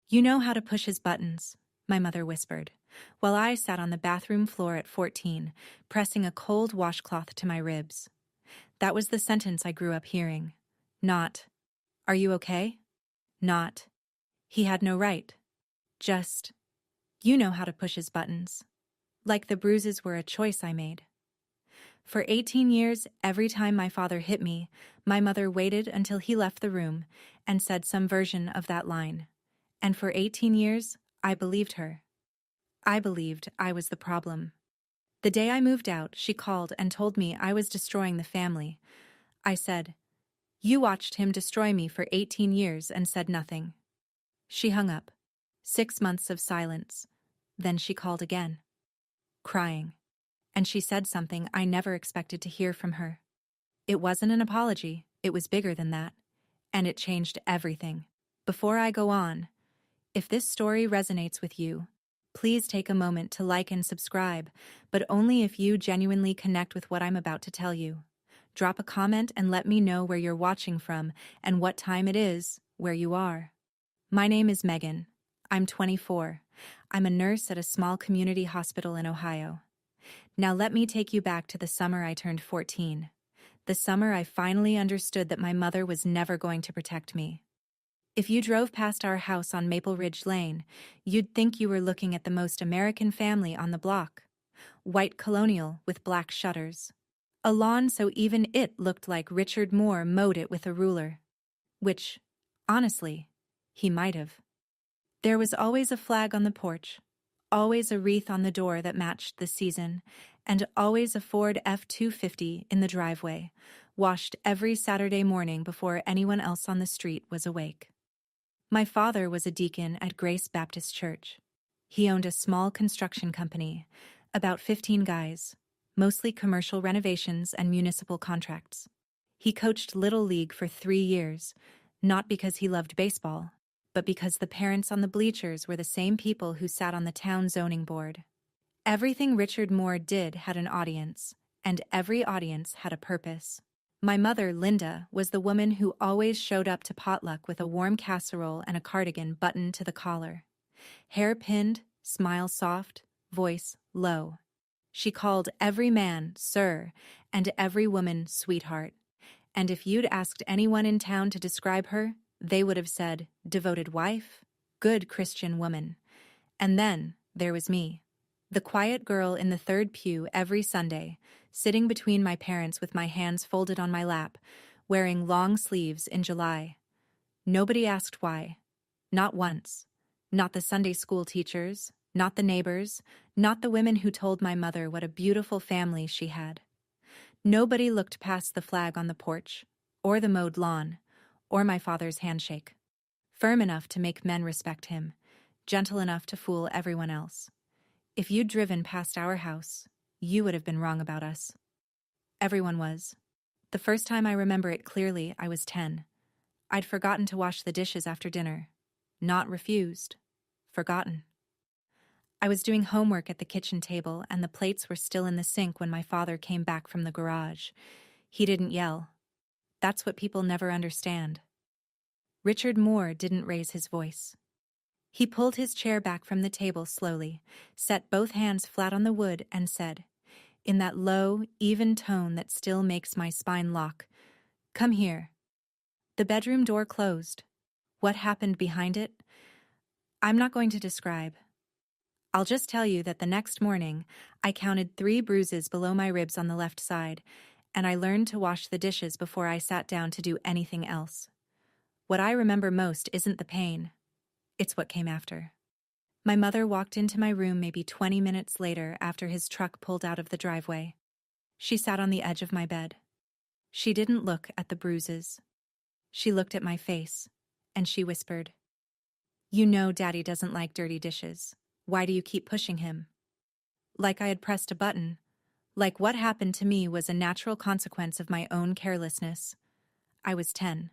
You know how to push his buttons, my mother whispered, while I sat on the bathroom floor at 14, pressing a cold washcloth to my ribs. That was the sentence I grew up hearing. Not, "Are you okay?" Not, "He had no right." Just, "You know how to push his buttons." Like the bruises were a choice I made. For 18 years, every time my father hit me, my mother waited until he left the room and said some version of that line. And for 18 years, I believed her. I believed I was the problem. The day I moved out, she called and told me I was destroying the family. I said, "You watched him destroy me for 18 years and said nothing." She hung up. 6 months of silence. Then she called again, crying. And she said something I never expected to hear from her. It wasn't an apology, it was bigger than that. And it changed everything. Before I go on, if this story resonates with you, please take a moment to like and subscribe, but only if you genuinely connect with what I'm about to tell you. Drop a comment and let me know where you're watching from and what time it is where you are. My name is Megan. I'm 24. I'm a nurse at a small community hospital in Ohio. Now let me take you back to the summer I turned 14. The summer I finally understood that my mother was never going to protect me. If you drove past our house on Maple Ridge Lane, you'd think you were looking at the most American family on the block. White colonial with black shutters. A lawn so even it looked like Richard Moore mowed it with a ruler. Which, honestly, he might have. There was always a flag on the porch, always a wreath on the door that matched the season, and always a Ford F-250 in the driveway, washed every Saturday morning before anyone else on the street was awake. My father was a deacon at Grace Baptist Church. He owned a small construction company, about 15 guys, mostly commercial renovations and municipal contracts. He coached Little League for 3 years, not because he loved baseball, but because the parents on the bleachers were the same people who sat on the town zoning board. Everything Richard Moore did had an audience, and every audience had a purpose. My mother, Linda, was the woman who always showed up to potluck with a warm casserole and a cardigan buttoned to the collar. Hair pinned, smile soft, voice low. She called every man sir and every woman sweetheart. And if you'd asked anyone in town to describe her, they would have said, devoted wife, good Christian woman. And then there was me, the quiet girl in the third pew every Sunday, sitting between my parents with my hands folded on my lap, wearing long sleeves in July. Nobody asked why. Not once. Not the Sunday school teachers, not the neighbors, not the women who told my mother what a beautiful family she had. Nobody looked past the flag on the porch, or the mowed lawn, or my father's handshake. Firm enough to make men respect him, gentle enough to fool everyone else. If you'd driven past our house, you would have been wrong about us. Everyone was. The first time I remember it clearly, I was 10. I'd forgotten to wash the dishes after dinner. Not refused. Forgotten. I was doing homework at the kitchen table, and the plates were still in the sink when my father came back from the garage. He didn't yell. That's what people never understand. Richard Moore didn't raise his voice. He pulled his chair back from the table slowly, set both hands flat on the wood, and said, in that low, even tone that still makes my spine lock, "Come here." The bedroom door closed. What happened behind it? I'm not going to describe. I'll just tell you that the next morning, I counted 3 bruises below my ribs on the left side, and I learned to wash the dishes before I sat down to do anything else. What I remember most isn't the pain. It's what came after. My mother walked into my room maybe 20 minutes later after his truck pulled out of the driveway. She sat on the edge of my bed. She didn't look at the bruises. She looked at my face, and she whispered, "You know Daddy doesn't like dirty dishes. Why do you keep pushing him?" Like I had pressed a button. Like what happened to me was a natural consequence of my own carelessness. I was 10.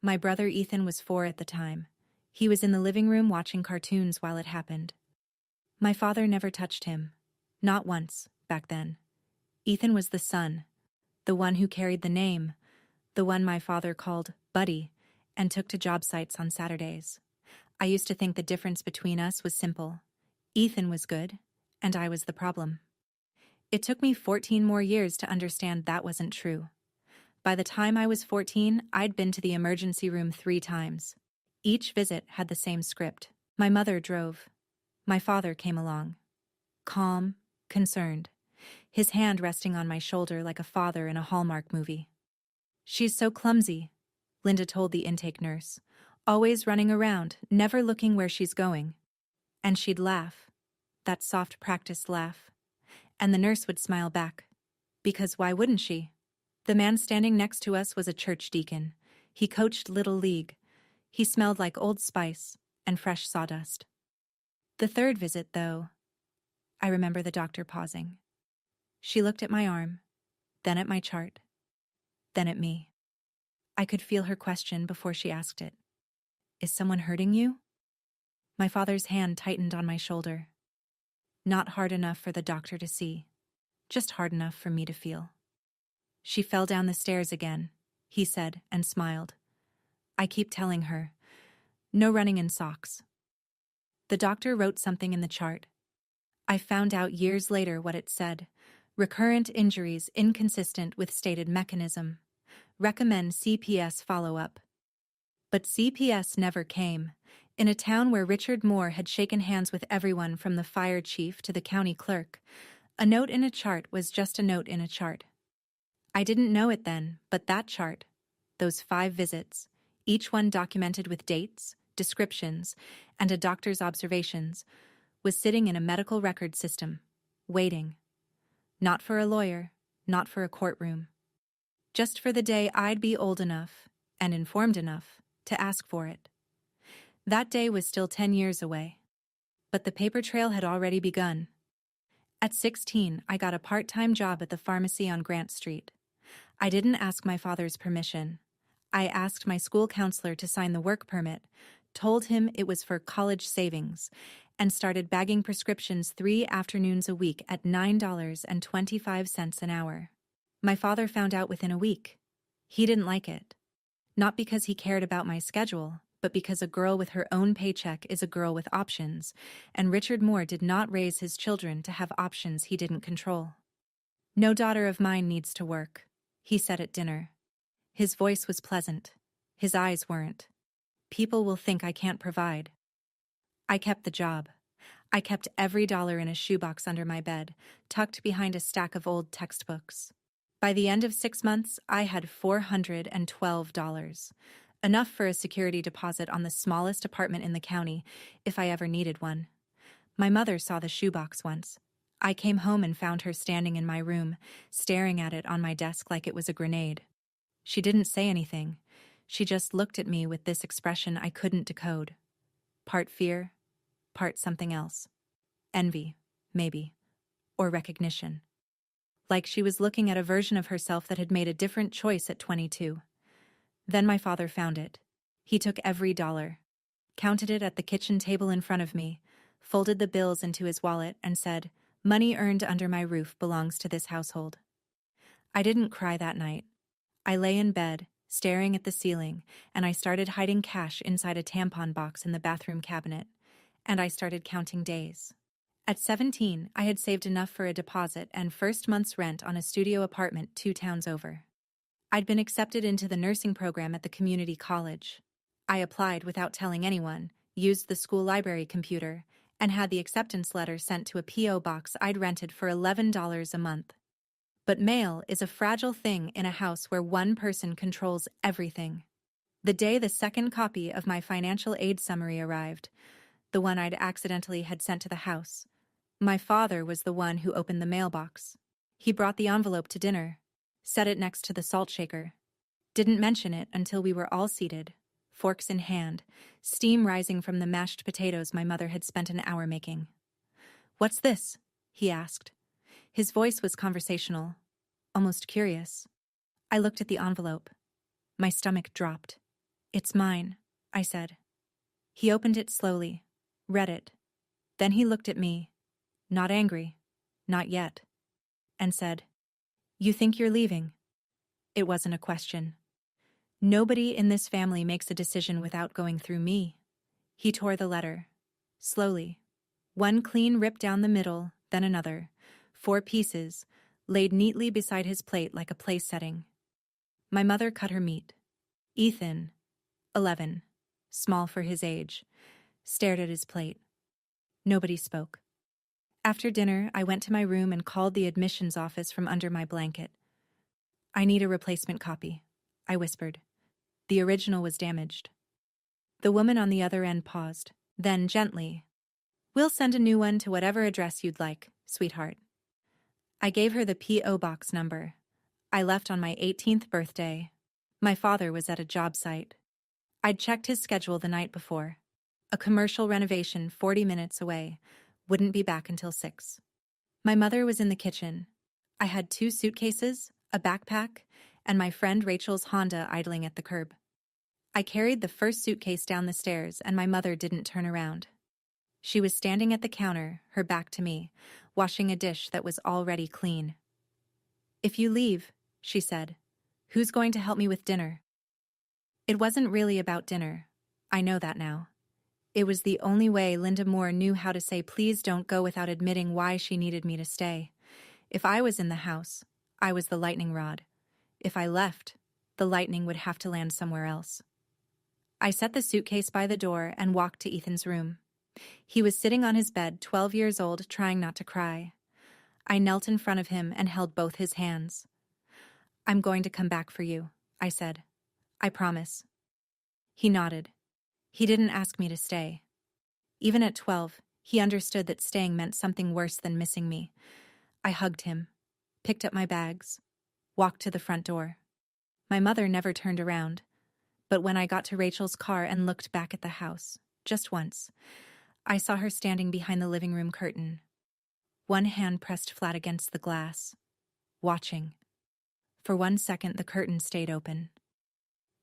My brother Ethan was 4 at the time. He was in the living room watching cartoons while it happened. My father never touched him. Not once, back then. Ethan was the son, the one who carried the name, the one my father called Buddy, and took to job sites on Saturdays. I used to think the difference between us was simple. Ethan was good, and I was the problem. It took me 14 more years to understand that wasn't true. By the time I was 14, I'd been to the emergency room 3 times. Each visit had the same script. My mother drove. My father came along. Calm, concerned, his hand resting on my shoulder like a father in a Hallmark movie. "She's so clumsy," Linda told the intake nurse. "Always running around, never looking where she's going." And she'd laugh, that soft practiced laugh. And the nurse would smile back. Because why wouldn't she? The man standing next to us was a church deacon. He coached Little League. He smelled like Old Spice and fresh sawdust. The third visit, though, I remember the doctor pausing. She looked at my arm, then at my chart, then at me. I could feel her question before she asked it. "Is someone hurting you?" My father's hand tightened on my shoulder. Not hard enough for the doctor to see, just hard enough for me to feel. "She fell down the stairs again," he said and smiled. "I keep telling her, no running in socks." The doctor wrote something in the chart. I found out years later what it said. Recurrent injuries inconsistent with stated mechanism. Recommend CPS follow-up. But CPS never came. In a town where Richard Moore had shaken hands with everyone from the fire chief to the county clerk, a note in a chart was just a note in a chart. I didn't know it then, but that chart, those 5 visits, each one documented with dates, descriptions, and a doctor's observations, was sitting in a medical record system, waiting. Not for a lawyer, not for a courtroom. Just for the day I'd be old enough, and informed enough, to ask for it. That day was still 10 years away. But the paper trail had already begun. At 16, I got a part-time job at the pharmacy on Grant Street. I didn't ask my father's permission. I asked my school counselor to sign the work permit, told him it was for college savings, and started bagging prescriptions 3 afternoons a week at $9.25 an hour. My father found out within a week. He didn't like it. Not because he cared about my schedule, but because a girl with her own paycheck is a girl with options, and Richard Moore did not raise his children to have options he didn't control. "No daughter of mine needs to work," he said at dinner. His voice was pleasant. His eyes weren't. "People will think I can't provide." I kept the job. I kept every dollar in a shoebox under my bed, tucked behind a stack of old textbooks. By the end of 6 months, I had $412, enough for a security deposit on the smallest apartment in the county, if I ever needed one. My mother saw the shoebox once. I came home and found her standing in my room, staring at it on my desk like it was a grenade. She didn't say anything. She just looked at me with this expression I couldn't decode. Part fear, part something else. Envy, maybe. Or recognition. Like she was looking at a version of herself that had made a different choice at 22. Then my father found it. He took every dollar, counted it at the kitchen table in front of me, folded the bills into his wallet, and said, "Money earned under my roof belongs to this household." I didn't cry that night. I lay in bed, staring at the ceiling, and I started hiding cash inside a tampon box in the bathroom cabinet, and I started counting days. At 17, I had saved enough for a deposit and first month's rent on a studio apartment 2 towns over. I'd been accepted into the nursing program at the community college. I applied without telling anyone, used the school library computer, and had the acceptance letter sent to a P.O. box I'd rented for $11 a month. But mail is a fragile thing in a house where one person controls everything. The day the second copy of my financial aid summary arrived, the one I'd accidentally had sent to the house, my father was the one who opened the mailbox. He brought the envelope to dinner, set it next to the salt shaker. Didn't mention it until we were all seated, forks in hand, steam rising from the mashed potatoes my mother had spent an hour making. "What's this?" he asked. His voice was conversational, almost curious. I looked at the envelope. My stomach dropped. "It's mine," I said. He opened it slowly, read it. Then he looked at me, not angry, not yet, and said, "You think you're leaving?" It wasn't a question. "Nobody in this family makes a decision without going through me," He tore the letter. Slowly. One clean rip down the middle, then another. 4 pieces, laid neatly beside his plate like a place setting. My mother cut her meat. Ethan, 11, small for his age, stared at his plate. Nobody spoke. After dinner, I went to my room and called the admissions office from under my blanket. "I need a replacement copy," I whispered. The original was damaged. The woman on the other end paused, then gently, "We'll send a new one to whatever address you'd like, sweetheart." I gave her the P.O. box number. I left on my 18th birthday. My father was at a job site. I'd checked his schedule the night before. A commercial renovation 40 minutes away. Wouldn't be back until 6. My mother was in the kitchen. I had 2 suitcases, a backpack, and my friend Rachel's Honda idling at the curb. I carried the first suitcase down the stairs, and my mother didn't turn around. She was standing at the counter, her back to me, washing a dish that was already clean. "If you leave," she said, "who's going to help me with dinner?" It wasn't really about dinner. I know that now. It was the only way Linda Moore knew how to say please don't go without admitting why she needed me to stay. If I was in the house, I was the lightning rod. If I left, the lightning would have to land somewhere else. I set the suitcase by the door and walked to Ethan's room. He was sitting on his bed, 12 years old, trying not to cry. I knelt in front of him and held both his hands. "I'm going to come back for you," I said. "I promise." He nodded. He didn't ask me to stay. Even at 12, he understood that staying meant something worse than missing me. I hugged him, picked up my bags, walked to the front door. My mother never turned around, but when I got to Rachel's car and looked back at the house, just once, I saw her standing behind the living room curtain, one hand pressed flat against the glass, watching. For 1 second, the curtain stayed open.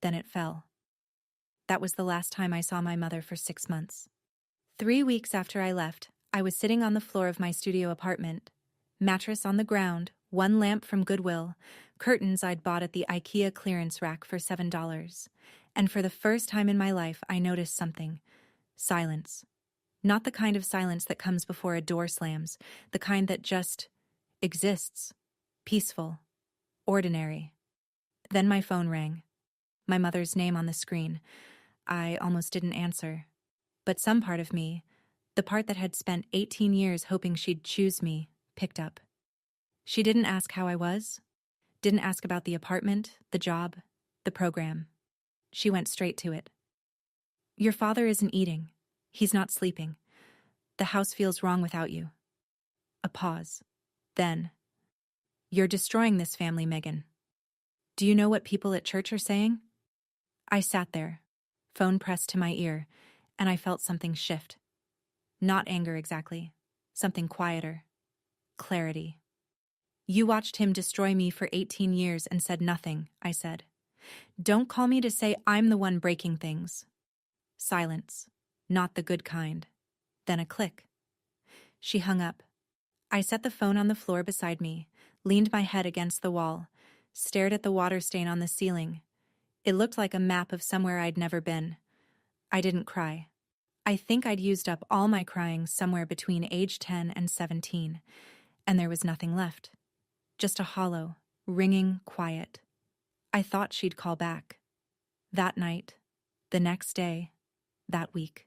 Then it fell. That was the last time I saw my mother for 6 months. 3 weeks after I left, I was sitting on the floor of my studio apartment, mattress on the ground, 1 lamp from Goodwill, curtains I'd bought at the IKEA clearance rack for $7. And for the first time in my life, I noticed something. Silence. Not the kind of silence that comes before a door slams, the kind that just exists. Peaceful. Ordinary. Then my phone rang. My mother's name on the screen. I almost didn't answer. But some part of me, the part that had spent 18 years hoping she'd choose me, picked up. She didn't ask how I was. Didn't ask about the apartment, the job, the program. She went straight to it. "Your father isn't eating. He's not sleeping. The house feels wrong without you." A pause. Then, "You're destroying this family, Megan. Do you know what people at church are saying?" I sat there, phone pressed to my ear, and I felt something shift. Not anger exactly. Something quieter. Clarity. "You watched him destroy me for 18 years and said nothing," I said. "Don't call me to say I'm the one breaking things." Silence. Not the good kind. Then a click. She hung up. I set the phone on the floor beside me, leaned my head against the wall, stared at the water stain on the ceiling. It looked like a map of somewhere I'd never been. I didn't cry. I think I'd used up all my crying somewhere between age 10 and 17, and there was nothing left. Just a hollow, ringing quiet. I thought she'd call back. That night, the next day, that week.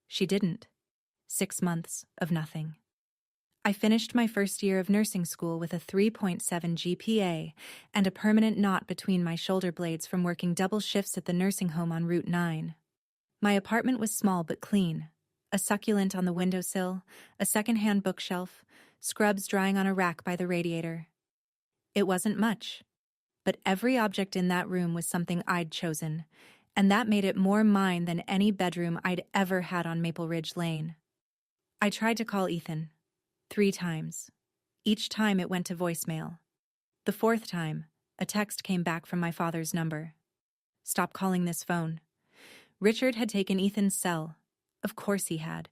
She didn't. 6 months of nothing. I finished my first year of nursing school with a 3.7 GPA and a permanent knot between my shoulder blades from working double shifts at the nursing home on Route 9. My apartment was small but clean. A succulent on the windowsill, a secondhand bookshelf, scrubs drying on a rack by the radiator. It wasn't much, but every object in that room was something I'd chosen, and that made it more mine than any bedroom I'd ever had on Maple Ridge Lane. I tried to call Ethan. 3 times. Each time it went to voicemail. The 4th time, a text came back from my father's number. "Stop calling this phone." Richard had taken Ethan's cell. Of course he had.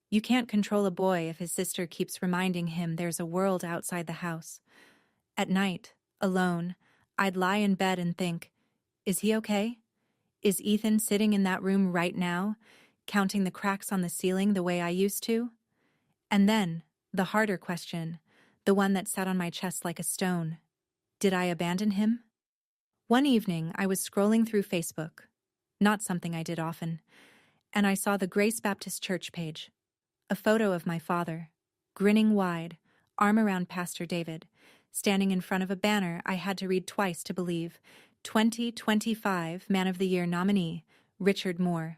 You can't control a boy if his sister keeps reminding him there's a world outside the house. At night, alone, I'd lie in bed and think, is he okay? Is Ethan sitting in that room right now? counting the cracks on the ceiling the way I used to. And then, the harder question, the one that sat on my chest like a stone. Did I abandon him? One evening, I was scrolling through Facebook, not something I did often, and I saw the Grace Baptist Church page. A photo of my father, grinning wide, arm around Pastor David, standing in front of a banner I had to read twice to believe, 2025 Man of the Year nominee, Richard Moore.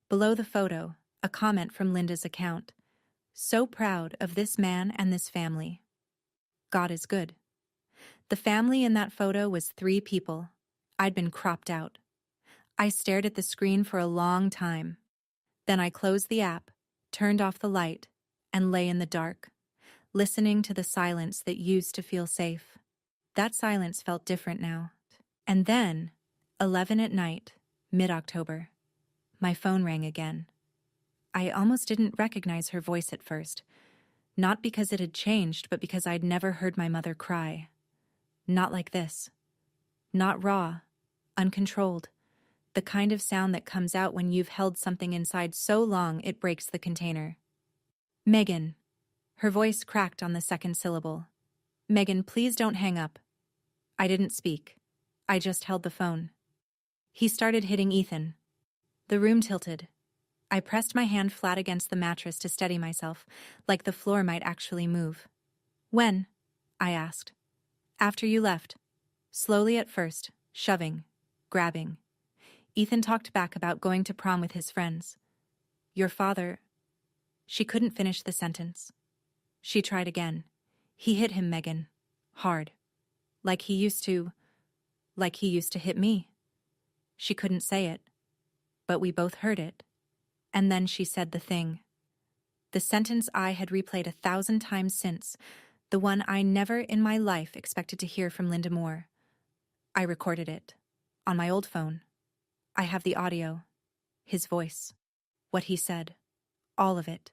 Below the photo, a comment from Linda's account. So proud of this man and this family. God is good. The family in that photo was 3 people. I'd been cropped out. I stared at the screen for a long time. Then I closed the app, turned off the light, and lay in the dark, listening to the silence that used to feel safe. That silence felt different now. And then, 11 at night, mid-October, my phone rang again. I almost didn't recognize her voice at first, not because it had changed, but because I'd never heard my mother cry. Not like this. Not raw, uncontrolled, the kind of sound that comes out when you've held something inside so long it breaks the container. Megan. Her voice cracked on the second syllable. Megan, please don't hang up. I didn't speak. I just held the phone. He started hitting Ethan. The room tilted. I pressed my hand flat against the mattress to steady myself, like the floor might actually move. When? I asked. After you left. Slowly at first, shoving, grabbing. Ethan talked back about going to prom with his friends. Your father... She couldn't finish the sentence. She tried again. He hit him, Megan. Hard. Like he used to hit me. She couldn't say it, but we both heard it. And then she said the thing. The sentence I had replayed 1,000 times since, the one I never in my life expected to hear from Linda Moore. I recorded it. On my old phone. I have the audio. His voice. What he said. All of it.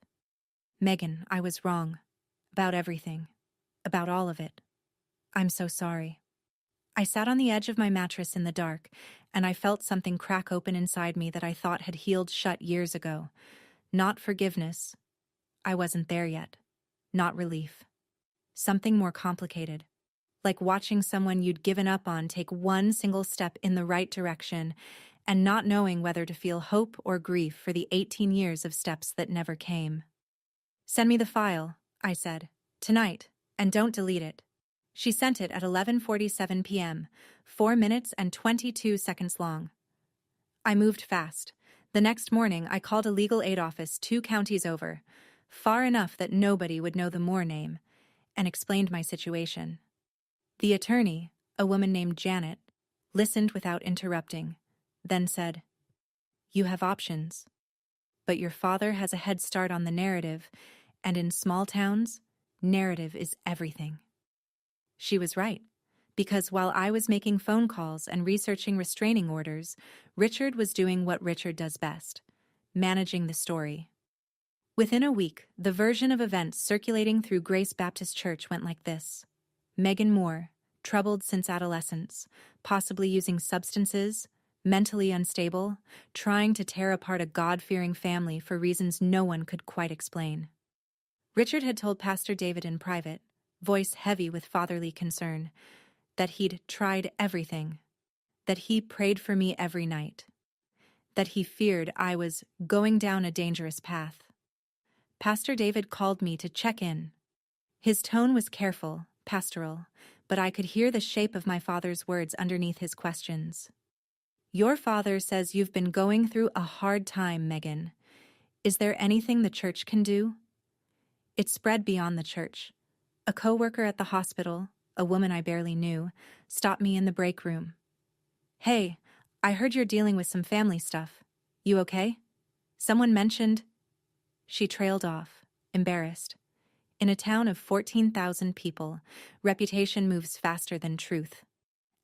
Megan, I was wrong. About everything. About all of it. I'm so sorry. I sat on the edge of my mattress in the dark, and I felt something crack open inside me that I thought had healed shut years ago. Not forgiveness. I wasn't there yet. Not relief. Something more complicated. Like watching someone you'd given up on take one single step in the right direction and not knowing whether to feel hope or grief for the 18 years of steps that never came. Send me the file, I said, tonight, and don't delete it. She sent it at 11:47 p.m., 4 minutes and 22 seconds long. I moved fast. The next morning, I called a legal aid office 2 counties over, far enough that nobody would know the Moore name, and explained my situation. The attorney, a woman named Janet, listened without interrupting, then said, You have options. But your father has a head start on the narrative, and in small towns, narrative is everything. She was right, because while I was making phone calls and researching restraining orders, Richard was doing what Richard does best, managing the story. Within a week, the version of events circulating through Grace Baptist Church went like this. Megan Moore, troubled since adolescence, possibly using substances, mentally unstable, trying to tear apart a God-fearing family for reasons no one could quite explain. Richard had told Pastor David in private, voice heavy with fatherly concern, that he'd tried everything, that he prayed for me every night, that he feared I was going down a dangerous path. Pastor David called me to check in. His tone was careful, pastoral, but I could hear the shape of my father's words underneath his questions. Your father says you've been going through a hard time, Megan. Is there anything the church can do? It spread beyond the church. A co-worker at the hospital, a woman I barely knew, stopped me in the break room. Hey, I heard you're dealing with some family stuff. You okay? Someone mentioned... She trailed off, embarrassed. In a town of 14,000 people, reputation moves faster than truth.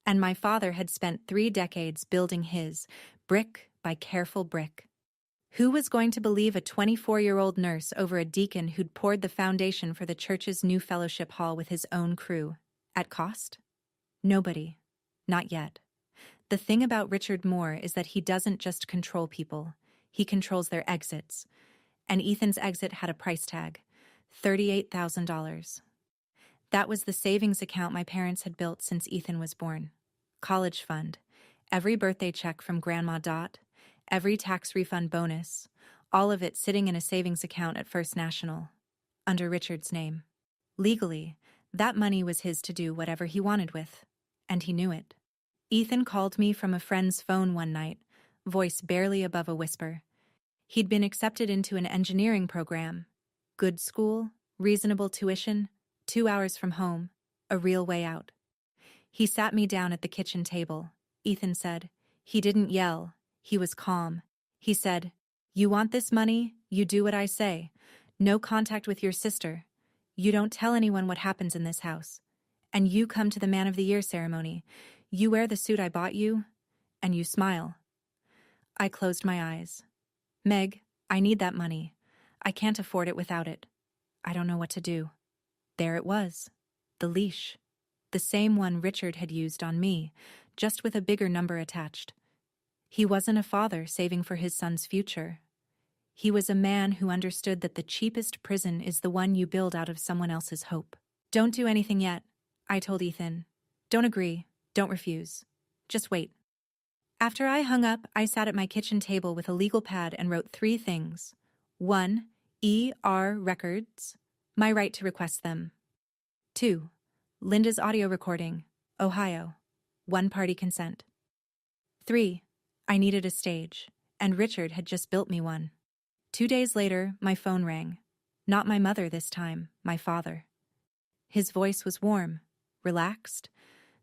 And my father had spent 3 decades building his, brick by careful brick. Who was going to believe a 24-year-old nurse over a deacon who'd poured the foundation for the church's new fellowship hall with his own crew? At cost? Nobody. Not yet. The thing about Richard Moore is that he doesn't just control people. He controls their exits. And Ethan's exit had a price tag, $38,000. That was the savings account my parents had built since Ethan was born. College fund, every birthday check from Grandma Dot, every tax refund bonus, all of it sitting in a savings account at First National, under Richard's name. Legally, that money was his to do whatever he wanted with, and he knew it. Ethan called me from a friend's phone one night, voice barely above a whisper. He'd been accepted into an engineering program. Good school, reasonable tuition, 2 hours from home, a real way out. He sat me down at the kitchen table. Ethan said. He didn't yell. He was calm. He said, "You want this money? You do what I say. No contact with your sister. You don't tell anyone what happens in this house. And you come to the Man of the Year ceremony. You wear the suit I bought you, and you smile." I closed my eyes. "Meg, I need that money. I can't afford it without it. I don't know what to do." There it was. The leash. The same one Richard had used on me, just with a bigger number attached. He wasn't a father saving for his son's future. He was a man who understood that the cheapest prison is the one you build out of someone else's hope. "Don't do anything yet," I told Ethan. "Don't agree. Don't refuse. Just wait." After I hung up, I sat at my kitchen table with a legal pad and wrote 3 things. 1. ER records, my right to request them. 2. Linda's audio recording, Ohio, one-party consent. 3. I needed a stage, and Richard had just built me one. 2 days later, my phone rang. Not my mother this time, my father. His voice was warm, relaxed,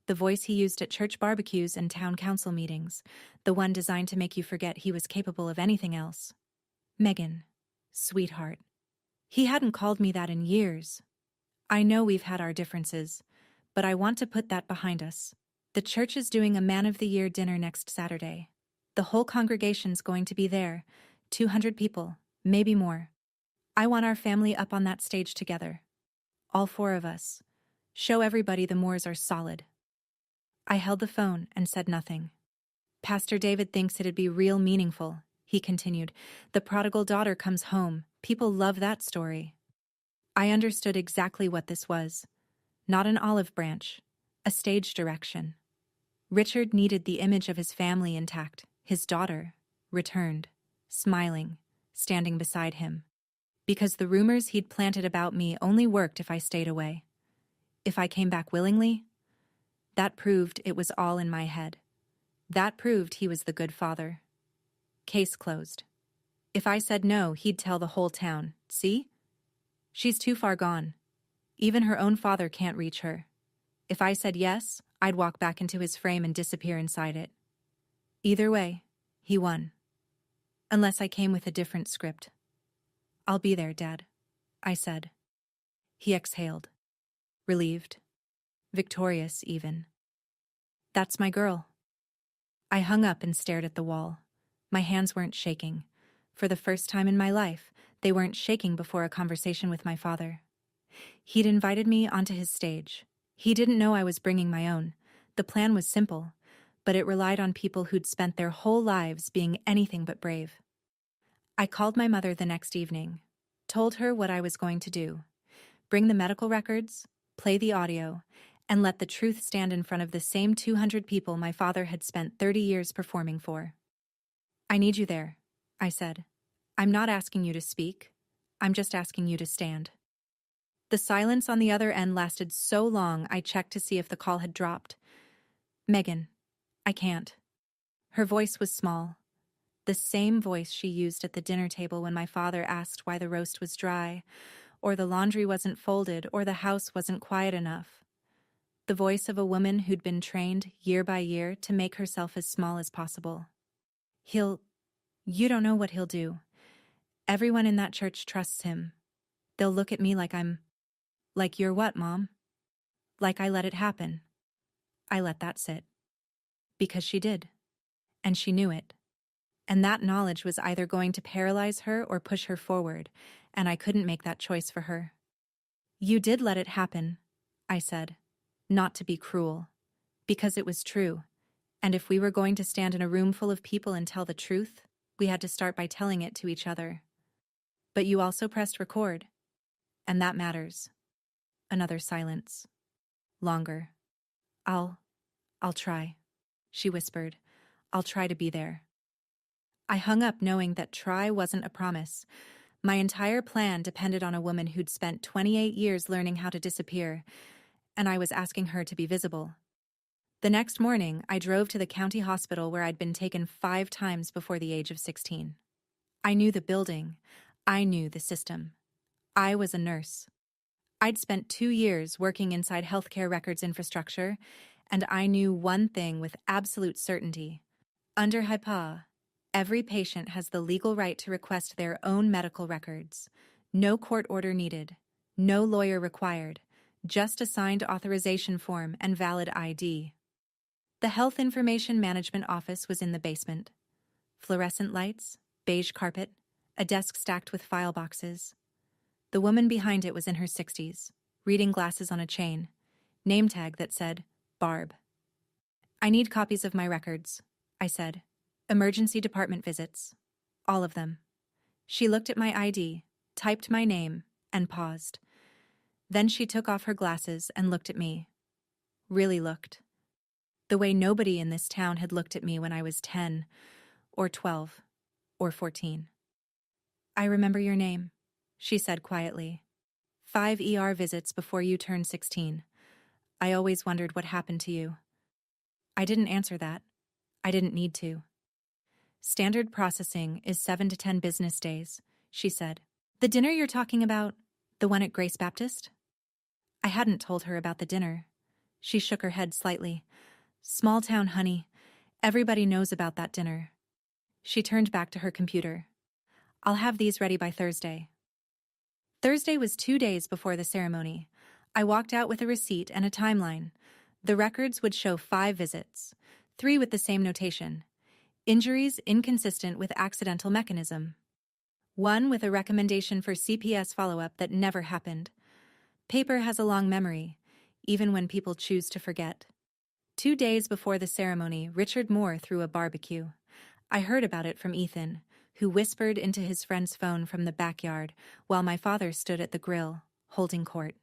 the voice he used at church barbecues and town council meetings, the one designed to make you forget he was capable of anything else. "Megan, sweetheart." He hadn't called me that in years. "I know we've had our differences, but I want to put that behind us. The church is doing a Man of the Year dinner next Saturday. The whole congregation's going to be there, 200 people, maybe more. I want our family up on that stage together. All 4 of us. Show everybody the Moores are solid." I held the phone and said nothing. "Pastor David thinks it'd be real meaningful," he continued. "The prodigal daughter comes home. People love that story." I understood exactly what this was. Not an olive branch, a stage direction. Richard needed the image of his family intact, his daughter, returned, smiling, standing beside him. Because the rumors he'd planted about me only worked if I stayed away. If I came back willingly, that proved it was all in my head. That proved he was the good father. Case closed. If I said no, he'd tell the whole town, "See? She's too far gone. Even her own father can't reach her." If I said yes, I'd walk back into his frame and disappear inside it. Either way, he won. Unless I came with a different script. "I'll be there, Dad," I said. He exhaled. Relieved. Victorious, even. "That's my girl." I hung up and stared at the wall. My hands weren't shaking. For the first time in my life, they weren't shaking before a conversation with my father. He'd invited me onto his stage. He didn't know I was bringing my own. The plan was simple, but it relied on people who'd spent their whole lives being anything but brave. I called my mother the next evening, told her what I was going to do. Bring the medical records, play the audio, and let the truth stand in front of the same 200 people my father had spent 30 years performing for. "I need you there," I said. "I'm not asking you to speak. I'm just asking you to stand." The silence on the other end lasted so long I checked to see if the call had dropped. "Megan, I can't." Her voice was small. The same voice she used at the dinner table when my father asked why the roast was dry, or the laundry wasn't folded, or the house wasn't quiet enough. The voice of a woman who'd been trained year by year to make herself as small as possible. You don't know what he'll do. Everyone in that church trusts him. They'll look at me like like you're what, Mom? Like I let it happen. I let that sit. Because she did. And she knew it. And that knowledge was either going to paralyze her or push her forward, and I couldn't make that choice for her. "You did let it happen," I said. Not to be cruel. Because it was true. And if we were going to stand in a room full of people and tell the truth, We had to start by telling it to each other. But you also pressed record. And that matters. Another silence. Longer. I'll try, she whispered. I'll try to be there. I hung up knowing that try wasn't a promise. My entire plan depended on a woman who'd spent 28 years learning how to disappear, and I was asking her to be visible. The next morning, I drove to the county hospital where I'd been taken 5 times before the age of 16. I knew the building. I knew the system. I was a nurse. I'd spent 2 years working inside healthcare records infrastructure, and I knew one thing with absolute certainty. Under HIPAA, every patient has the legal right to request their own medical records. No court order needed. No lawyer required. Just a signed authorization form and valid ID. The Health Information Management Office was in the basement. Fluorescent lights, beige carpet, a desk stacked with file boxes. The woman behind it was in her 60s, reading glasses on a chain, name tag that said, Barb. I need copies of my records, I said. Emergency department visits. All of them. She looked at my ID, typed my name, and paused. Then she took off her glasses and looked at me. Really looked. The way nobody in this town had looked at me when I was 10, or 12, or 14. I remember your name, she said quietly. 5 ER visits before you turned 16. I always wondered what happened to you. I didn't answer that. I didn't need to. Standard processing is 7 to 10 business days, she said. The dinner you're talking about, the one at Grace Baptist? I hadn't told her about the dinner. She shook her head slightly. Small town, honey. Everybody knows about that dinner. She turned back to her computer. I'll have these ready by Thursday. Thursday was 2 days before the ceremony. I walked out with a receipt and a timeline. The records would show 5 visits, 3 with the same notation. Injuries inconsistent with accidental mechanism. 1 with a recommendation for CPS follow-up that never happened. Paper has a long memory, even when people choose to forget. 2 days before the ceremony, Richard Moore threw a barbecue. I heard about it from Ethan, who whispered into his friend's phone from the backyard while my father stood at the grill, holding court.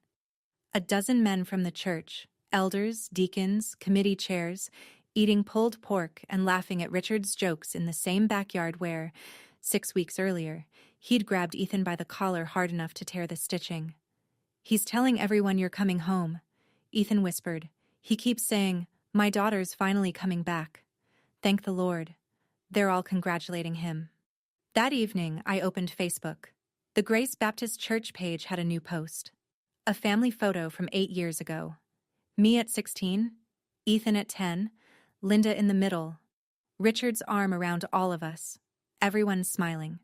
A dozen men from the church, elders, deacons, committee chairs, eating pulled pork and laughing at Richard's jokes in the same backyard where, 6 weeks earlier, he'd grabbed Ethan by the collar hard enough to tear the stitching. He's telling everyone you're coming home, Ethan whispered. He keeps saying, my daughter's finally coming back. Thank the Lord. They're all congratulating him. That evening, I opened Facebook. The Grace Baptist Church page had a new post. A family photo from 8 years ago. Me at 16, Ethan at 10, Linda in the middle, Richard's arm around all of us, everyone smiling.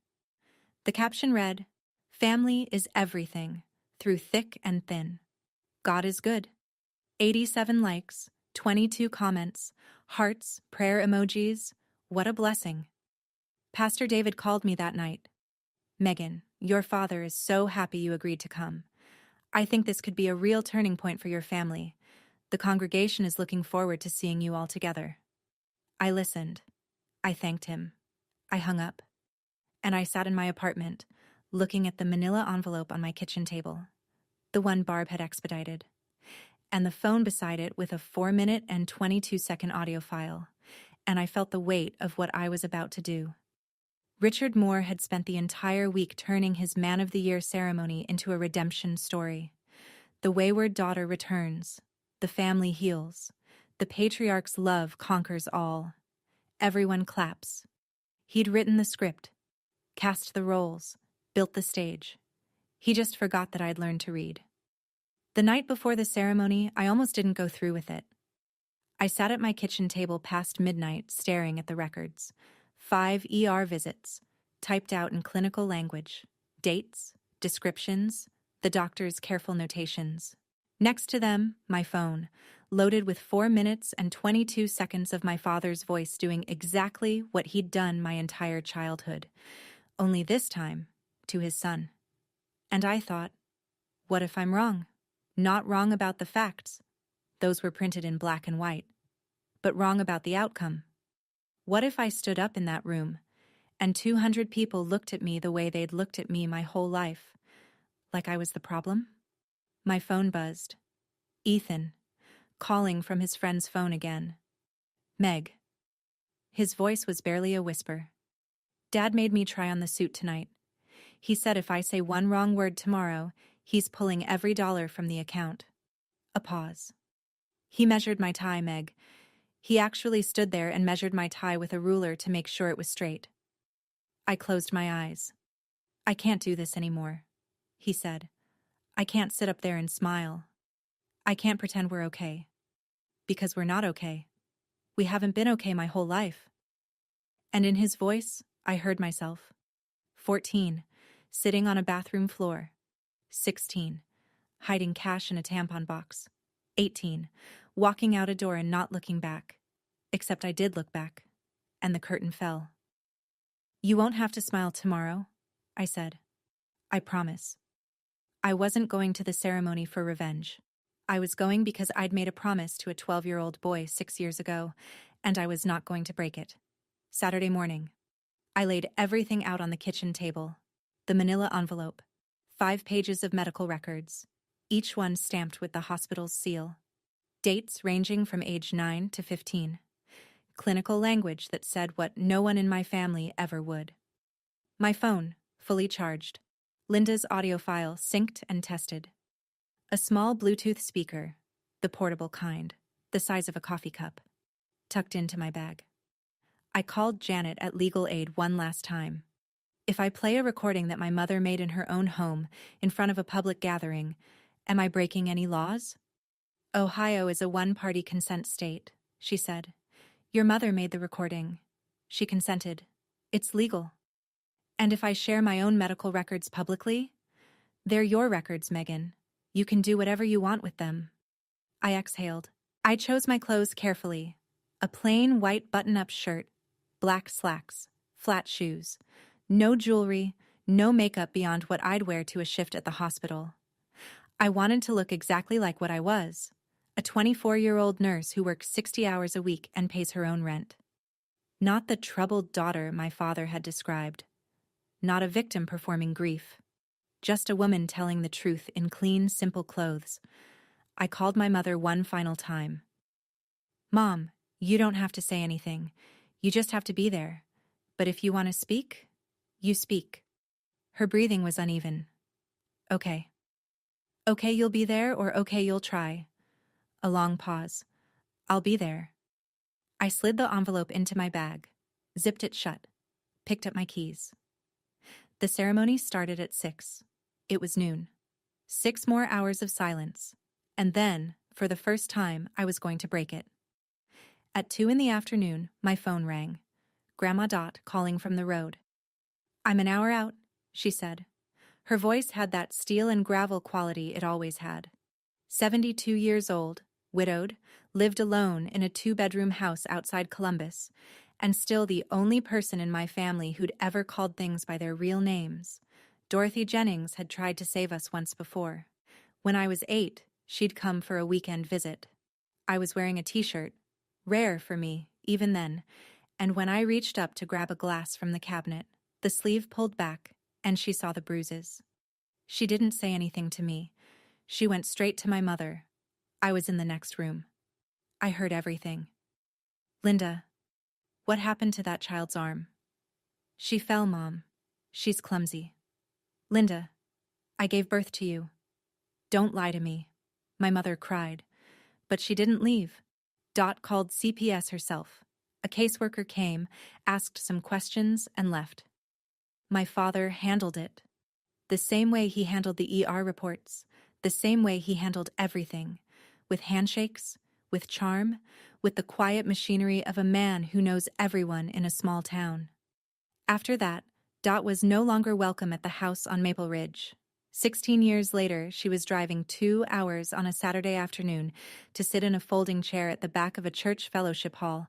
The caption read, Family is everything, through thick and thin. God is good. 87 likes, 22 comments, hearts, prayer emojis. What a blessing. Pastor David called me that night. Megan, your father is so happy you agreed to come. I think this could be a real turning point for your family. The congregation is looking forward to seeing you all together. I listened. I thanked him. I hung up. And I sat in my apartment, looking at the manila envelope on my kitchen table, the one Barb had expedited, and the phone beside it with a 4-minute and 22-second audio file, and I felt the weight of what I was about to do. Richard Moore had spent the entire week turning his Man of the Year ceremony into a redemption story. The wayward daughter returns. The family heals. The patriarch's love conquers all. Everyone claps. He'd written the script, cast the roles, built the stage. He just forgot that I'd learned to read. The night before the ceremony, I almost didn't go through with it. I sat at my kitchen table past midnight staring at the records. 5 ER visits, typed out in clinical language, dates, descriptions, the doctor's careful notations. Next to them, my phone, loaded with 4 minutes and 22 seconds of my father's voice doing exactly what he'd done my entire childhood, only this time to his son. And I thought, what if I'm wrong? Not wrong about the facts. Those were printed in black and white. But wrong about the outcome. What if I stood up in that room and 200 people looked at me the way they'd looked at me my whole life. Like I was the problem? My phone buzzed. Ethan, calling from his friend's phone again. Meg. His voice was barely a whisper. Dad made me try on the suit tonight. He said if I say one wrong word tomorrow, he's pulling every dollar from the account. A pause. He measured my tie, Meg. He actually stood there and measured my tie with a ruler to make sure it was straight. I closed my eyes. I can't do this anymore, he said. I can't sit up there and smile. I can't pretend we're okay. Because we're not okay. We haven't been okay my whole life. And in his voice, I heard myself. 14, sitting on a bathroom floor. 16, hiding cash in a tampon box. 18, walking out a door and not looking back. Except I did look back. And the curtain fell. You won't have to smile tomorrow, I said. I promise. I wasn't going to the ceremony for revenge. I was going because I'd made a promise to a 12-year-old boy 6 years ago, and I was not going to break it. Saturday morning. I laid everything out on the kitchen table. The manila envelope. 5 pages of medical records. Each one stamped with the hospital's seal. Dates ranging from age 9 to 15. Clinical language that said what no one in my family ever would. My phone, fully charged. Linda's audio file synced and tested. A small Bluetooth speaker, the portable kind, the size of a coffee cup, tucked into my bag. I called Janet at Legal Aid one last time. If I play a recording that my mother made in her own home, in front of a public gathering, am I breaking any laws? Ohio is a one-party consent state, she said. Your mother made the recording. She consented. It's legal. And if I share my own medical records publicly? They're your records, Megan. You can do whatever you want with them. I exhaled. I chose my clothes carefully. A plain white button-up shirt, black slacks, flat shoes. No jewelry, no makeup beyond what I'd wear to a shift at the hospital. I wanted to look exactly like what I was. A 24-year-old nurse who works 60 hours a week and pays her own rent. Not the troubled daughter my father had described. Not a victim performing grief. Just a woman telling the truth in clean, simple clothes. I called my mother one final time. Mom, you don't have to say anything. You just have to be there. But if you want to speak, you speak. Her breathing was uneven. Okay. Okay, you'll be there, or okay, you'll try. A long pause. I'll be there. I slid the envelope into my bag, zipped it shut, picked up my keys. The ceremony started at 6. It was noon. 6 more hours of silence. And then, for the first time, I was going to break it. At 2 in the afternoon, my phone rang. Grandma Dot calling from the road. I'm an hour out, she said. Her voice had that steel and gravel quality it always had. 72 years old, widowed, lived alone in a 2-bedroom house outside Columbus, and still the only person in my family who'd ever called things by their real names. Dorothy Jennings had tried to save us once before. When I was 8, she'd come for a weekend visit. I was wearing a t-shirt, rare for me, even then, and when I reached up to grab a glass from the cabinet, the sleeve pulled back, and she saw the bruises. She didn't say anything to me. She went straight to my mother. I was in the next room. I heard everything. Linda, what happened to that child's arm? She fell, Mom. She's clumsy. Linda, I gave birth to you. Don't lie to me. My mother cried. But she didn't leave. Dot called CPS herself. A caseworker came, asked some questions, and left. My father handled it. The same way he handled the ER reports. The same way he handled everything. With handshakes, with charm, with the quiet machinery of a man who knows everyone in a small town. After that, Dot was no longer welcome at the house on Maple Ridge. 16 years later, she was driving 2 hours on a Saturday afternoon to sit in a folding chair at the back of a church fellowship hall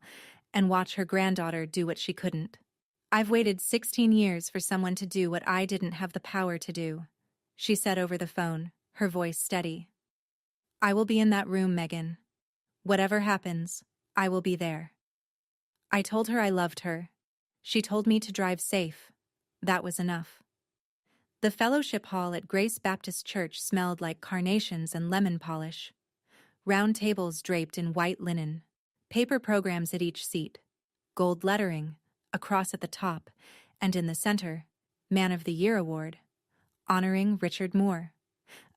and watch her granddaughter do what she couldn't. I've waited 16 years for someone to do what I didn't have the power to do, she said over the phone, her voice steady. I will be in that room, Megan. Whatever happens, I will be there. I told her I loved her. She told me to drive safe. That was enough. The fellowship hall at Grace Baptist Church smelled like carnations and lemon polish. Round tables draped in white linen. Paper programs at each seat. Gold lettering, a cross at the top, and in the center, Man of the Year Award, honoring Richard Moore.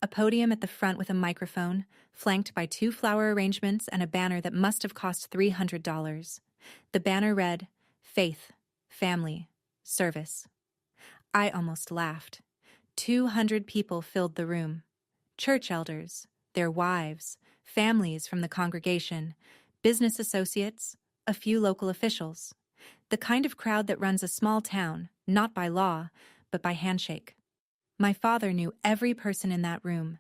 A podium at the front with a microphone, flanked by 2 flower arrangements and a banner that must have cost $300. The banner read, Faith, Family, Service. I almost laughed. 200 people filled the room. Church elders, their wives, families from the congregation, business associates, a few local officials. The kind of crowd that runs a small town, not by law, but by handshake. My father knew every person in that room.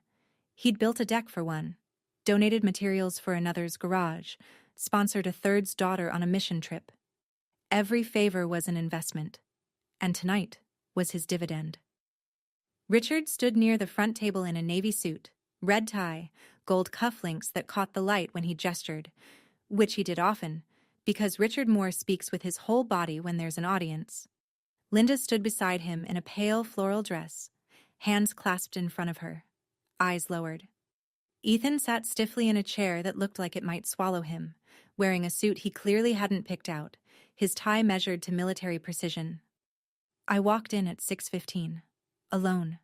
He'd built a deck for one, donated materials for another's garage, sponsored a third's daughter on a mission trip. Every favor was an investment, and tonight was his dividend. Richard stood near the front table in a navy suit, red tie, gold cufflinks that caught the light when he gestured, which he did often, because Richard Moore speaks with his whole body when there's an audience. Linda stood beside him in a pale floral dress, hands clasped in front of her, eyes lowered. Ethan sat stiffly in a chair that looked like it might swallow him, wearing a suit he clearly hadn't picked out, his tie measured to military precision. I walked in at 6:15, alone.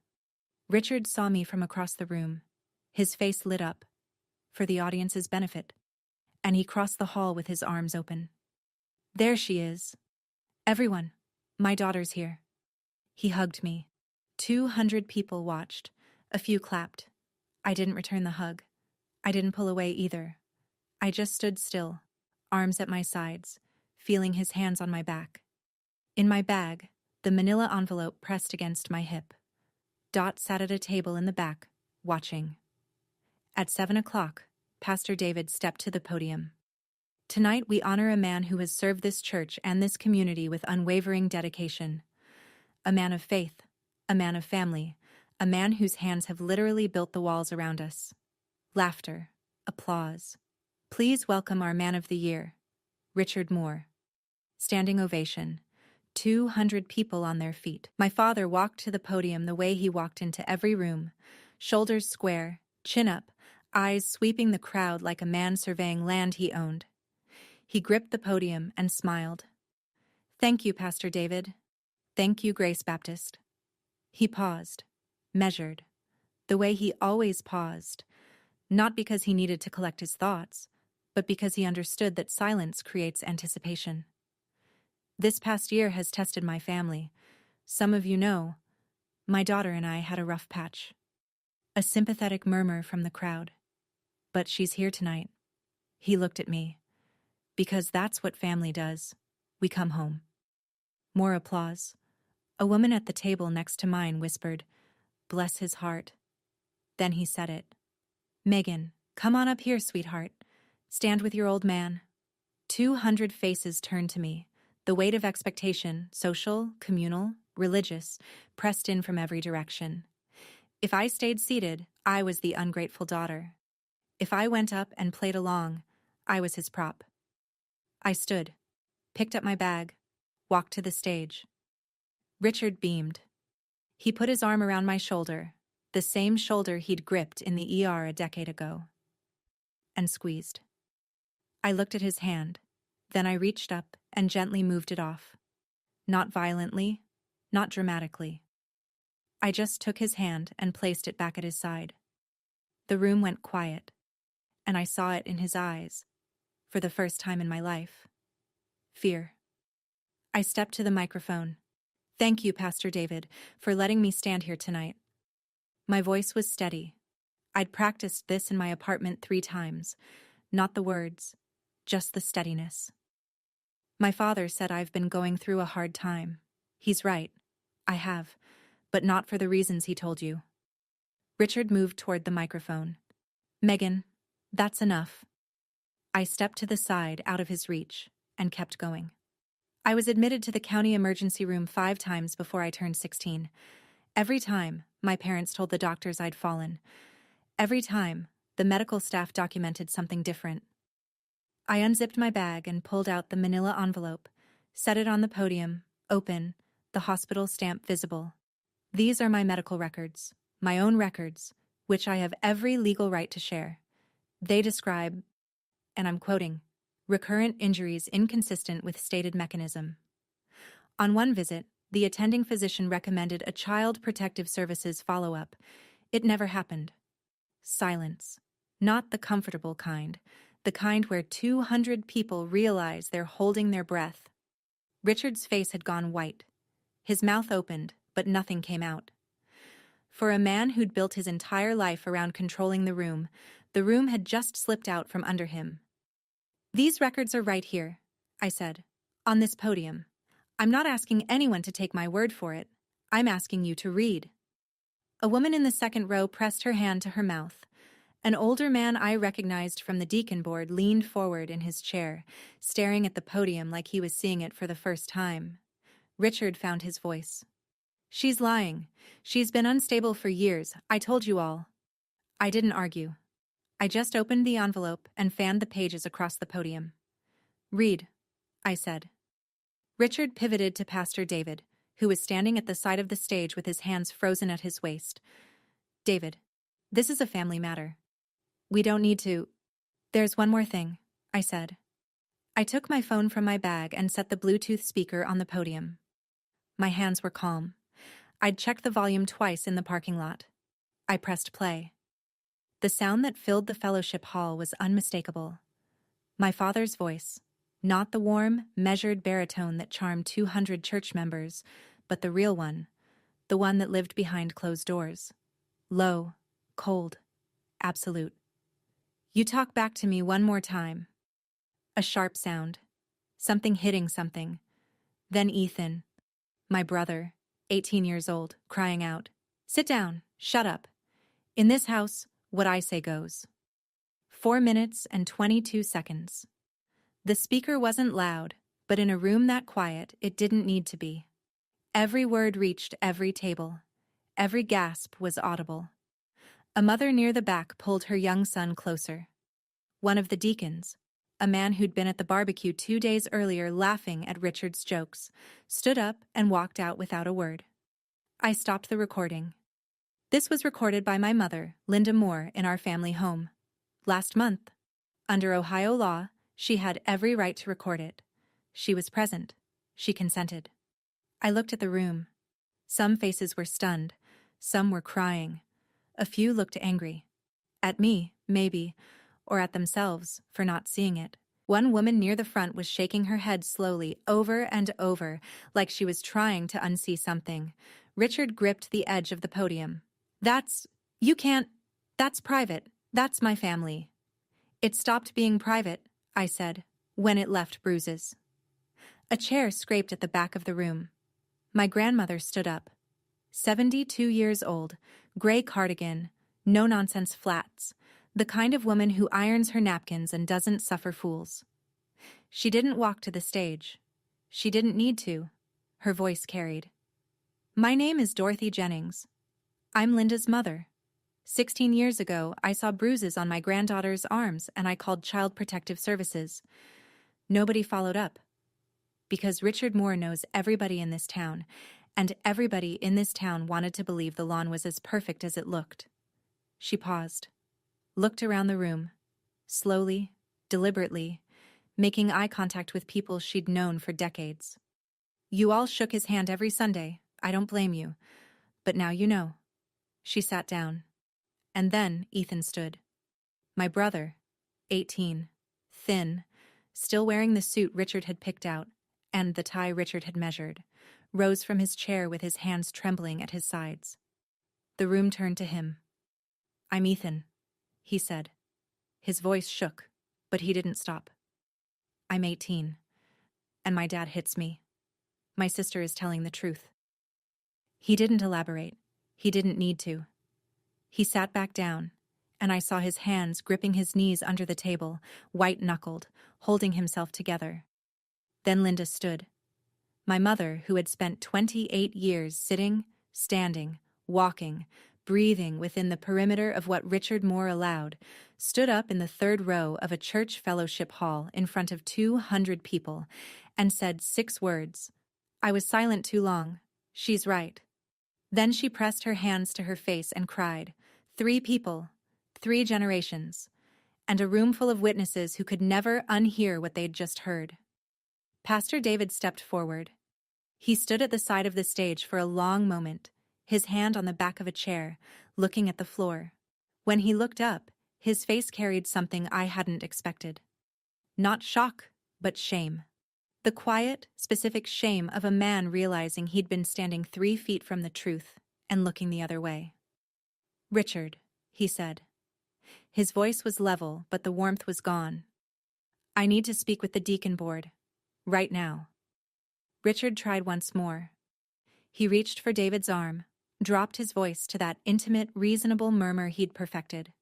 Richard saw me from across the room. His face lit up, for the audience's benefit, and he crossed the hall with his arms open. There she is. Everyone, my daughter's here. He hugged me. 200 people watched. A few clapped. I didn't return the hug. I didn't pull away either. I just stood still, arms at my sides, feeling his hands on my back. In my bag, the manila envelope pressed against my hip. Dot sat at a table in the back, watching. At 7 o'clock, Pastor David stepped to the podium. Tonight we honor a man who has served this church and this community with unwavering dedication. A man of faith, a man of family, a man whose hands have literally built the walls around us. Laughter, applause. Please welcome our Man of the Year, Richard Moore. Standing ovation. 200 people on their feet. My father walked to the podium the way he walked into every room, shoulders square, chin up, eyes sweeping the crowd like a man surveying land he owned. He gripped the podium and smiled. Thank you, Pastor David. Thank you, Grace Baptist. He paused, measured, the way he always paused, not because he needed to collect his thoughts, but because he understood that silence creates anticipation. This past year has tested my family. Some of you know, my daughter and I had a rough patch. A sympathetic murmur from the crowd. But she's here tonight. He looked at me. Because that's what family does. We come home. More applause. A woman at the table next to mine whispered, "Bless his heart." Then he said it. "Megan, come on up here, sweetheart. Stand with your old man." 200 faces turned to me. The weight of expectation, social, communal, religious, pressed in from every direction. If I stayed seated, I was the ungrateful daughter. If I went up and played along, I was his prop. I stood, picked up my bag, walked to the stage. Richard beamed. He put his arm around my shoulder, the same shoulder he'd gripped in the ER a decade ago, and squeezed. I looked at his hand, then I reached up and gently moved it off. Not violently, not dramatically. I just took his hand and placed it back at his side. The room went quiet, and I saw it in his eyes, for the first time in my life. Fear. I stepped to the microphone. Thank you, Pastor David, for letting me stand here tonight. My voice was steady. I'd practiced this in my apartment 3 times. Not the words, just the steadiness. My father said I've been going through a hard time. He's right. I have, but not for the reasons he told you. Richard moved toward the microphone. Megan, that's enough. I stepped to the side out of his reach and kept going. I was admitted to the county emergency room 5 times before I turned 16. Every time, my parents told the doctors I'd fallen. Every time, the medical staff documented something different. I unzipped my bag and pulled out the manila envelope, Set it on the podium, open, the hospital stamp visible. These are my medical records, my own records, which I have every legal right to share. They describe, and I'm quoting, recurrent injuries inconsistent with stated mechanism. On one visit, the attending physician recommended a Child Protective Services follow-up. It never happened. Silence. Not the comfortable kind, the kind where 200 people realize they're holding their breath. Richard's face had gone white. His mouth opened, but nothing came out. For a man who'd built his entire life around controlling the room had just slipped out from under him. These records are right here, I said, on this podium. I'm not asking anyone to take my word for it. I'm asking you to read. A woman in the second row pressed her hand to her mouth. An older man I recognized from the deacon board leaned forward in his chair, staring at the podium like he was seeing it for the first time. Richard found his voice. She's lying. She's been unstable for years. I told you all. I didn't argue. I just opened the envelope and fanned the pages across the podium. Read, I said. Richard pivoted to Pastor David, who was standing at the side of the stage with his hands frozen at his waist. David, this is a family matter. We don't need to. There's one more thing, I said. I took my phone from my bag and set the Bluetooth speaker on the podium. My hands were calm. I'd checked the volume twice in the parking lot. I pressed play. The sound that filled the fellowship hall was unmistakable. My father's voice, not the warm, measured baritone that charmed 200 church members, but the real one, the one that lived behind closed doors. Low, cold, absolute. You talk back to me one more time. A sharp sound. Something hitting something. Then Ethan, my brother, 18 years old, crying out, "Sit down, shut up. In this house, what I say goes." 4 minutes and 22 seconds. The speaker wasn't loud, but in a room that quiet, it didn't need to be. Every word reached every table. Every gasp was audible. A mother near the back pulled her young son closer. One of the deacons, a man who'd been at the barbecue 2 days earlier laughing at Richard's jokes, stood up and walked out without a word. I stopped the recording. This was recorded by my mother, Linda Moore, in our family home. Last month. Under Ohio law, she had every right to record it. She was present. She consented. I looked at the room. Some faces were stunned. Some were crying. A few looked angry. At me, maybe, or at themselves for not seeing it. One woman near the front was shaking her head slowly, over and over, like she was trying to unsee something. Richard gripped the edge of the podium. You can't, that's private. That's my family. It stopped being private, I said, when it left bruises. A chair scraped at the back of the room. My grandmother stood up. 72 years old, gray cardigan, no-nonsense flats, the kind of woman who irons her napkins and doesn't suffer fools. She didn't walk to the stage. She didn't need to. Her voice carried. My name is Dorothy Jennings. I'm Linda's mother. 16 years ago, I saw bruises on my granddaughter's arms and I called Child Protective Services. Nobody followed up. Because Richard Moore knows everybody in this town, and everybody in this town wanted to believe the lawn was as perfect as it looked. She paused, looked around the room, slowly, deliberately, making eye contact with people she'd known for decades. You all shook his hand every Sunday. I don't blame you. But now you know. She sat down. And then Ethan stood. My brother, 18, thin, still wearing the suit Richard had picked out, and the tie Richard had measured, rose from his chair with his hands trembling at his sides. The room turned to him. I'm Ethan, he said. His voice shook, but he didn't stop. I'm 18, and my dad hits me. My sister is telling the truth. He didn't elaborate. He didn't need to. He sat back down, and I saw his hands gripping his knees under the table, white-knuckled, holding himself together. Then Linda stood. My mother, who had spent 28 years sitting, standing, walking, breathing within the perimeter of what Richard Moore allowed, stood up in the third row of a church fellowship hall in front of 200 people and said 6 words. I was silent too long. She's right. Then she pressed her hands to her face and cried, 3 people, 3 generations, and a room full of witnesses who could never unhear what they'd just heard. Pastor David stepped forward. He stood at the side of the stage for a long moment, his hand on the back of a chair, looking at the floor. When he looked up, his face carried something I hadn't expected. Not shock, but shame. The quiet, specific shame of a man realizing he'd been standing 3 feet from the truth and looking the other way. Richard, he said. His voice was level, but the warmth was gone. I need to speak with the deacon board. Right now. Richard tried once more. He reached for David's arm, dropped his voice to that intimate, reasonable murmur he'd perfected,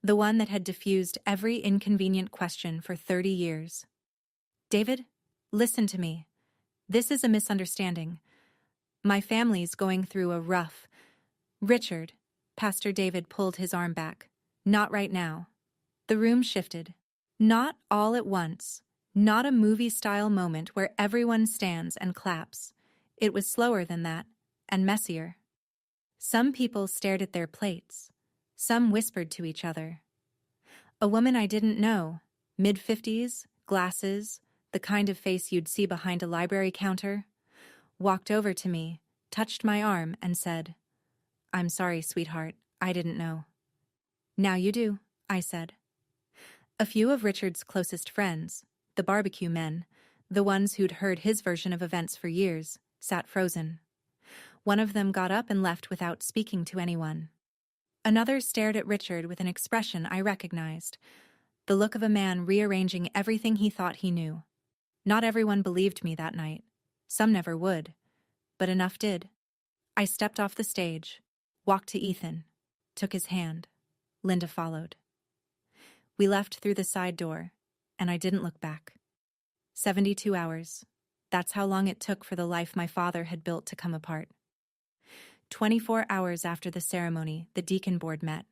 the one that had diffused every inconvenient question for 30 years. David, listen to me. This is a misunderstanding. My family's going through a rough... Richard, Pastor David pulled his arm back. Not right now. The room shifted. Not all at once. Not a movie-style moment where everyone stands and claps. It was slower than that, and messier. Some people stared at their plates. Some whispered to each other. A woman I didn't know, mid-50s, glasses, the kind of face you'd see behind a library counter, walked over to me, touched my arm, and said, I'm sorry, sweetheart, I didn't know. Now you do, I said. A few of Richard's closest friends, the barbecue men, the ones who'd heard his version of events for years, sat frozen. One of them got up and left without speaking to anyone. Another stared at Richard with an expression I recognized, the look of a man rearranging everything he thought he knew. Not everyone believed me that night. Some never would. But enough did. I stepped off the stage, walked to Ethan, took his hand. Linda followed. We left through the side door, and I didn't look back. 72 hours. That's how long it took for the life my father had built to come apart. 24 hours after the ceremony, the deacon board met.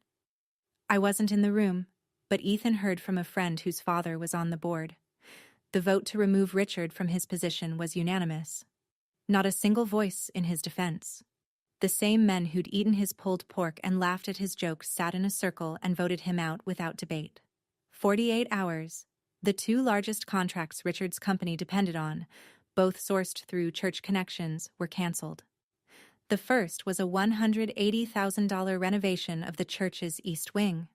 I wasn't in the room, but Ethan heard from a friend whose father was on the board. The vote to remove Richard from his position was unanimous. Not a single voice in his defense. The same men who'd eaten his pulled pork and laughed at his jokes sat in a circle and voted him out without debate. 48 hours. The 2 largest contracts Richard's company depended on, both sourced through church connections, were canceled. The first was a $180,000 renovation of the church's east wing.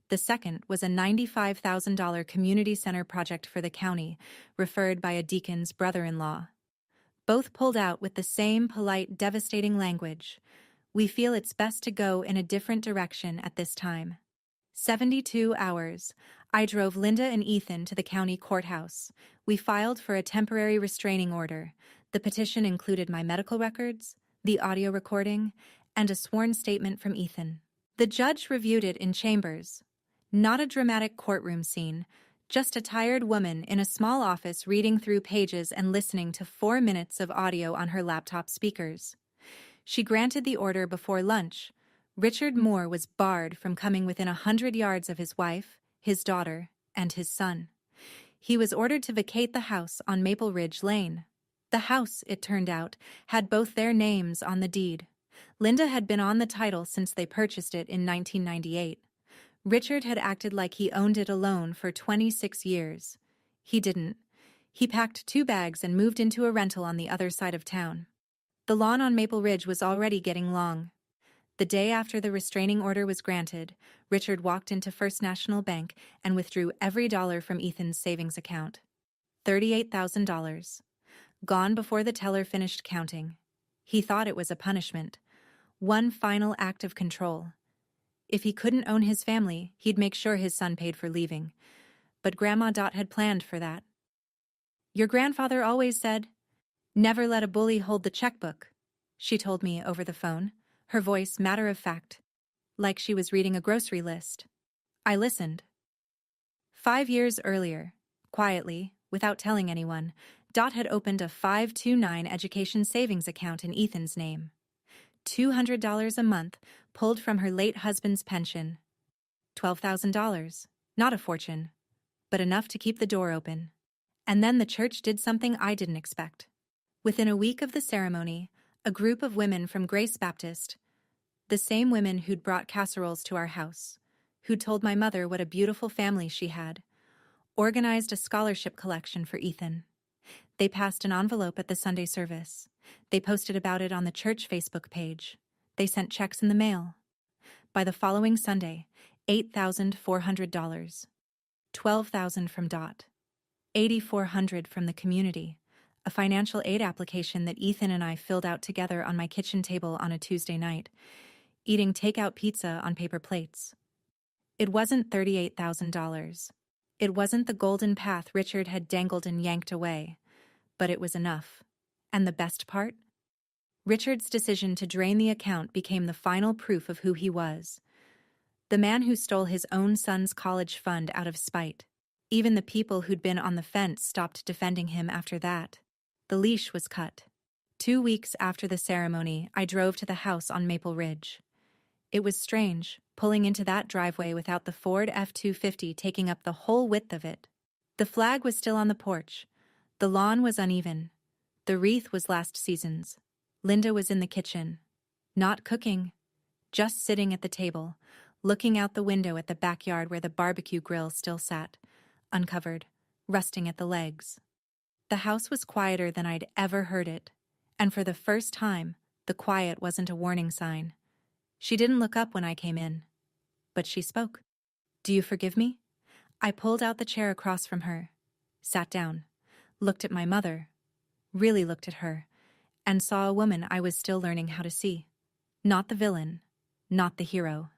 The second was a $95,000 community center project for the county, referred by a deacon's brother-in-law. Both pulled out with the same polite, devastating language. We feel it's best to go in a different direction at this time. 72 hours. I drove Linda and Ethan to the county courthouse. We filed for a temporary restraining order. The petition included my medical records, the audio recording, and a sworn statement from Ethan. The judge reviewed it in chambers. Not a dramatic courtroom scene, just a tired woman in a small office reading through pages and listening to 4 minutes of audio on her laptop speakers. She granted the order before lunch. Richard Moore was barred from coming within 100 yards of his wife, his daughter, and his son. He was ordered to vacate the house on Maple Ridge Lane. The house, it turned out, had both their names on the deed. Linda had been on the title since they purchased it in 1998. Richard had acted like he owned it alone for 26 years. He didn't. He packed 2 bags and moved into a rental on the other side of town. The lawn on Maple Ridge was already getting long. The day after the restraining order was granted, Richard walked into First National Bank and withdrew every dollar from Ethan's savings account. $38,000. Gone before the teller finished counting. He thought it was a punishment. One final act of control. If he couldn't own his family, he'd make sure his son paid for leaving. But Grandma Dot had planned for that. Your grandfather always said, "Never let a bully hold the checkbook," she told me over the phone, her voice matter-of-fact, like she was reading a grocery list. I listened. 5 years earlier, quietly, without telling anyone, Dot had opened a 529 education savings account in Ethan's name. $200 a month, pulled from her late husband's pension. $12,000. Not a fortune, but enough to keep the door open. And then the church did something I didn't expect. Within a week of the ceremony, a group of women from Grace Baptist, the same women who'd brought casseroles to our house, who'd told my mother what a beautiful family she had, organized a scholarship collection for Ethan. They passed an envelope at the Sunday service. They posted about it on the church Facebook page. They sent checks in the mail. By the following Sunday, $8,400, $12,000 from Dot, $8,400 from the community, a financial aid application that Ethan and I filled out together on my kitchen table on a Tuesday night, eating takeout pizza on paper plates. It wasn't $38,000. It wasn't the golden path Richard had dangled and yanked away, but it was enough. And the best part? Richard's decision to drain the account became the final proof of who he was. The man who stole his own son's college fund out of spite. Even the people who'd been on the fence stopped defending him after that. The leash was cut. 2 weeks after the ceremony, I drove to the house on Maple Ridge. It was strange, pulling into that driveway without the Ford F-250 taking up the whole width of it. The flag was still on the porch. The lawn was uneven. The wreath was last season's. Linda was in the kitchen. Not cooking. Just sitting at the table, looking out the window at the backyard where the barbecue grill still sat, uncovered, rusting at the legs. The house was quieter than I'd ever heard it, and for the first time, the quiet wasn't a warning sign. She didn't look up when I came in, but she spoke. "Do you forgive me?" I pulled out the chair across from her, sat down, looked at my mother, really looked at her, and saw a woman I was still learning how to see. Not the villain, not the hero.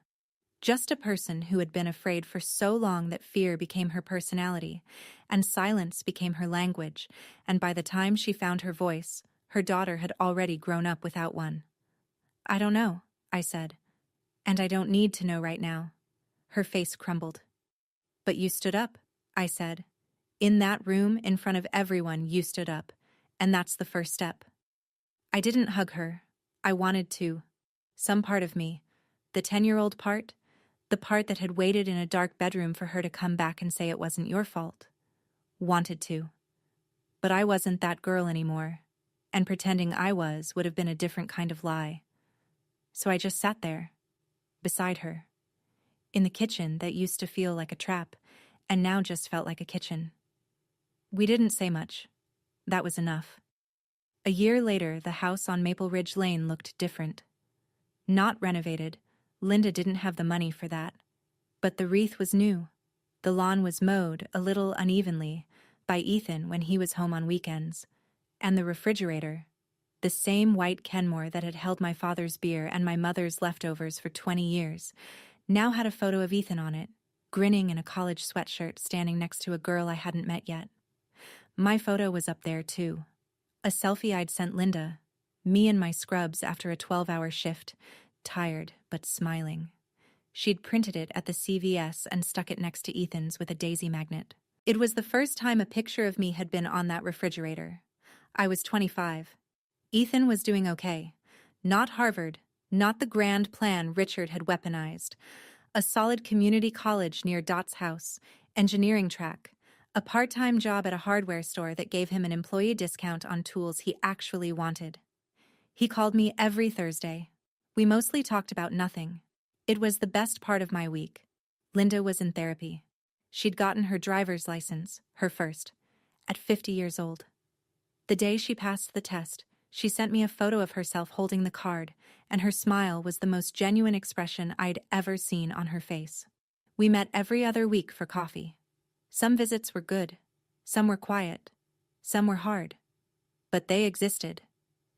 Just a person who had been afraid for so long that fear became her personality, and silence became her language, and by the time she found her voice, her daughter had already grown up without one. "I don't know," I said, "and I don't need to know right now." Her face crumbled. "But you stood up," I said. "In that room, in front of everyone, you stood up, and that's the first step." I didn't hug her. I wanted to. Some part of me, the 10-year-old part, the part that had waited in a dark bedroom for her to come back and say it wasn't your fault, wanted to. But I wasn't that girl anymore, and pretending I was would have been a different kind of lie. So I just sat there, beside her, in the kitchen that used to feel like a trap, and now just felt like a kitchen. We didn't say much. That was enough. A year later, the house on Maple Ridge Lane looked different. Not renovated. Linda didn't have the money for that. But the wreath was new. The lawn was mowed, a little unevenly, by Ethan when he was home on weekends. And the refrigerator, the same white Kenmore that had held my father's beer and my mother's leftovers for 20 years, now had a photo of Ethan on it, grinning in a college sweatshirt standing next to a girl I hadn't met yet. My photo was up there, too. A selfie I'd sent Linda, me in my scrubs after a 12-hour shift, tired but smiling. She'd printed it at the CVS and stuck it next to Ethan's with a daisy magnet. It was the first time a picture of me had been on that refrigerator. I was 25. Ethan was doing okay. Not Harvard, not the grand plan Richard had weaponized. A solid community college near Dot's house, engineering track, a part-time job at a hardware store that gave him an employee discount on tools he actually wanted. He called me every Thursday. We mostly talked about nothing. It was the best part of my week. Linda was in therapy. She'd gotten her driver's license, her first, at 50 years old. The day she passed the test, she sent me a photo of herself holding the card, and her smile was the most genuine expression I'd ever seen on her face. We met every other week for coffee. Some visits were good, some were quiet, some were hard. But they existed,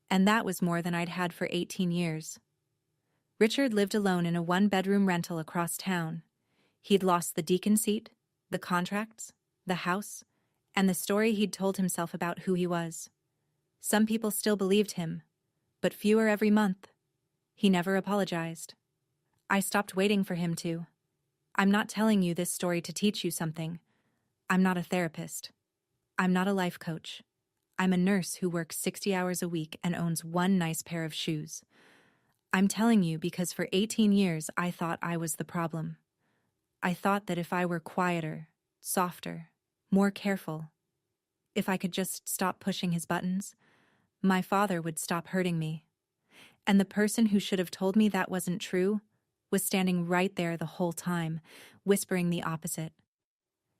and that was more than I'd had for 18 years. Richard lived alone in a one-bedroom rental across town. He'd lost the deacon seat, the contracts, the house, and the story he'd told himself about who he was. Some people still believed him, but fewer every month. He never apologized. I stopped waiting for him to. I'm not telling you this story to teach you something. I'm not a therapist. I'm not a life coach. I'm a nurse who works 60 hours a week and owns one nice pair of shoes. I'm telling you because for 18 years I thought I was the problem. I thought that if I were quieter, softer, more careful, if I could just stop pushing his buttons, my father would stop hurting me. And the person who should have told me that wasn't true was standing right there the whole time, whispering the opposite.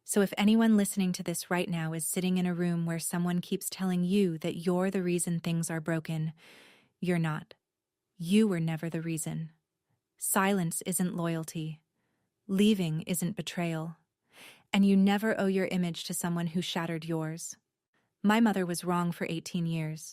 So if anyone listening to this right now is sitting in a room where someone keeps telling you that you're the reason things are broken, you're not. You were never the reason. Silence isn't loyalty. Leaving isn't betrayal. And you never owe your image to someone who shattered yours. My mother was wrong for 18 years.